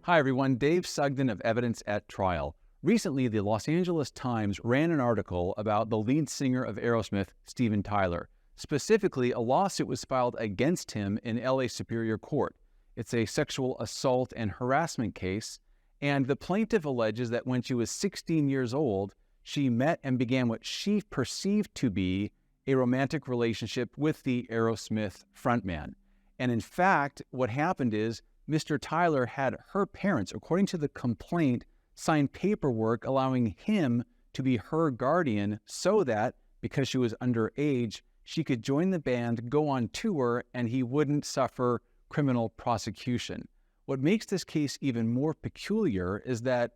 Hi everyone, Dave Sugden of Evidence at Trial. Recently, the Los Angeles Times ran an article about the lead singer of Aerosmith, Steven Tyler. Specifically, a lawsuit was filed against him in LA Superior Court. It's a sexual assault and harassment case, and the plaintiff alleges that when she was 16 years old, she met and began what she perceived to be a romantic relationship with the Aerosmith frontman. And in fact, what happened is Mr. Tyler had her parents, according to the complaint, sign paperwork allowing him to be her guardian so that, because she was underage, she could join the band, go on tour, and he wouldn't suffer criminal prosecution. What makes this case even more peculiar is that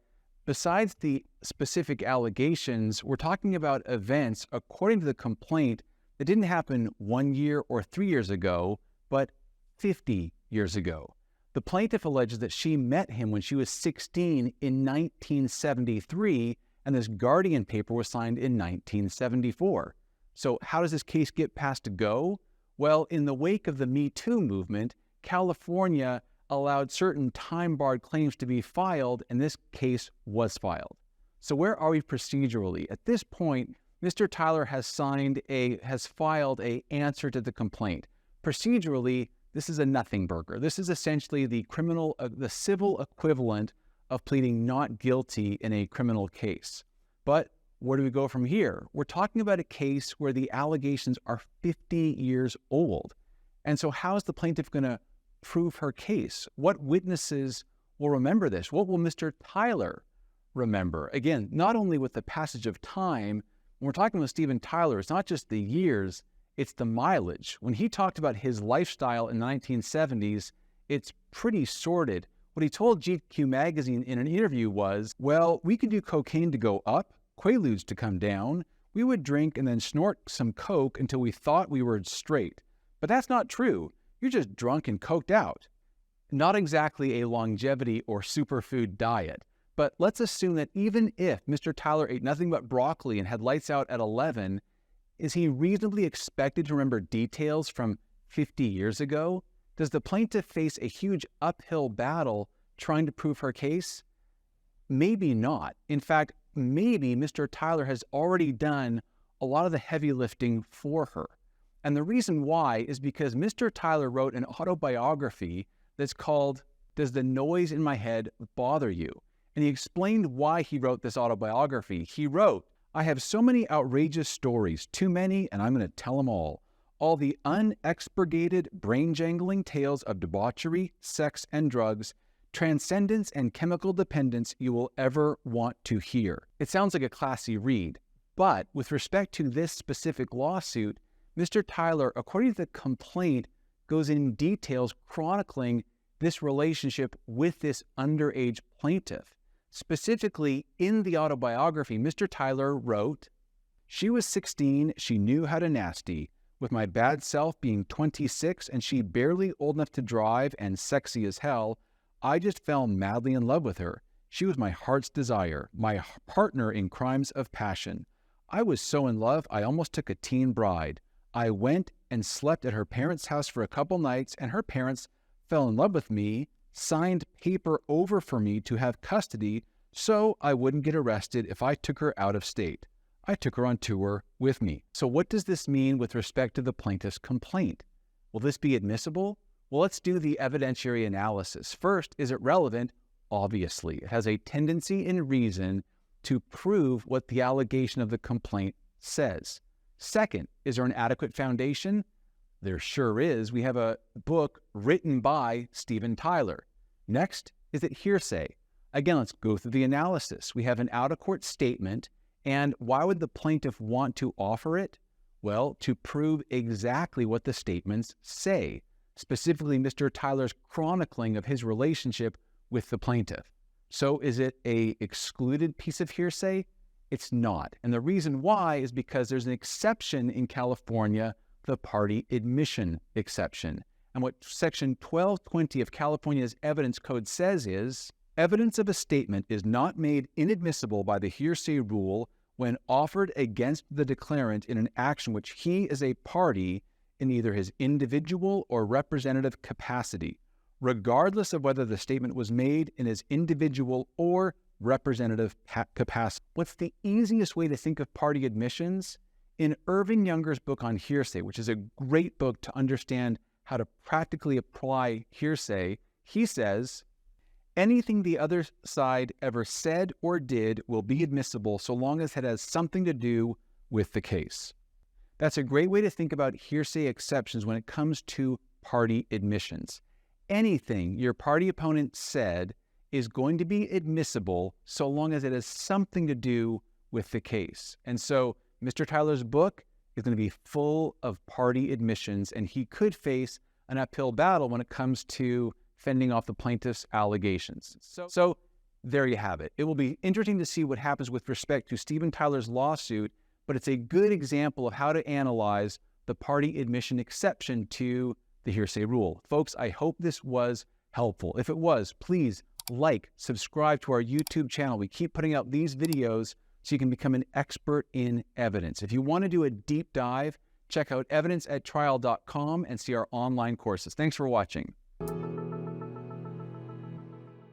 besides the specific allegations, we're talking about events, according to the complaint, that didn't happen 1 year or 3 years ago, but 50 years ago. The plaintiff alleges that she met him when she was 16 in 1973, and this guardian paper was signed in 1974. So how does this case get passed go? Well, in the wake of the Me Too movement, California allowed certain time-barred claims to be filed, and this case was filed. So where are we procedurally? At this point, Mr. Tyler has filed an answer to the complaint. Procedurally, this is a nothing burger. This is essentially the civil equivalent of pleading not guilty in a criminal case. But where do we go from here? We're talking about a case where the allegations are 50 years old. And so how is the plaintiff going to prove her case? What witnesses will remember this? What will Mr. Tyler remember? Again, not only with the passage of time, when we're talking with Steven Tyler, it's not just the years, it's the mileage. When he talked about his lifestyle in the 1970s, it's pretty sordid. What he told GQ magazine in an interview was, well, we could do cocaine to go up, Quaaludes to come down. We would drink and then snort some coke until we thought we were straight. But that's not true. You're just drunk and coked out. Not exactly a longevity or superfood diet. But let's assume that even if Mr. Tyler ate nothing but broccoli and had lights out at 11, is he reasonably expected to remember details from 50 years ago? Does the plaintiff face a huge uphill battle trying to prove her case? Maybe not. In fact, maybe Mr. Tyler has already done a lot of the heavy lifting for her. And the reason why is because Mr. Tyler wrote an autobiography that's called, Does the Noise in My Head Bother You? And he explained why he wrote this autobiography. He wrote, I have so many outrageous stories, too many, and I'm going to tell them all. All the unexpurgated, brain-jangling tales of debauchery, sex and drugs, transcendence and chemical dependence you will ever want to hear. It sounds like a classy read, but with respect to this specific lawsuit, Mr. Tyler, according to the complaint, goes in details chronicling this relationship with this underage plaintiff. Specifically, in the autobiography, Mr. Tyler wrote, she was 16, she knew how to nasty, with my bad self being 26 and she barely old enough to drive and sexy as hell, I just fell madly in love with her. She was my heart's desire, my partner in crimes of passion. I was so in love, I almost took a teen bride. I went and slept at her parents' house for a couple nights and her parents fell in love with me, signed paper over for me to have custody so I wouldn't get arrested if I took her out of state. I took her on tour with me. So what does this mean with respect to the plaintiff's complaint? Will this be admissible? Well, let's do the evidentiary analysis. First, is it relevant? Obviously. It has a tendency in reason to prove what the allegation of the complaint says. Second, is there an adequate foundation? There sure is. We have a book written by Steven Tyler. Next, is it hearsay? Again, let's go through the analysis. We have an out-of-court statement, and why would the plaintiff want to offer it? Well, to prove exactly what the statements say, specifically Mr. Tyler's chronicling of his relationship with the plaintiff. So is it an excluded piece of hearsay? It's not. And the reason why is because there's an exception in California, the party admission exception. And what Section 1220 of California's Evidence Code says is, evidence of a statement is not made inadmissible by the hearsay rule when offered against the declarant in an action which he is a party in either his individual or representative capacity, regardless of whether the statement was made in his individual or representative capacity. What's the easiest way to think of party admissions? In Irving Younger's book on hearsay, which is a great book to understand how to practically apply hearsay, he says, anything the other side ever said or did will be admissible so long as it has something to do with the case. That's a great way to think about hearsay exceptions when it comes to party admissions. Anything your party opponent said is going to be admissible so long as it has something to do with the case. And so Mr. Tyler's book is going to be full of party admissions, and he could face an uphill battle when it comes to fending off the plaintiff's allegations. So there you have it. It will be interesting to see what happens with respect to Steven Tyler's lawsuit, but it's a good example of how to analyze the party admission exception to the hearsay rule. Folks, I hope this was helpful. If it was, please like, subscribe to our YouTube channel. We keep putting out these videos so you can become an expert in evidence. If you want to do a deep dive, check out evidenceattrial.com and see our online courses. Thanks for watching.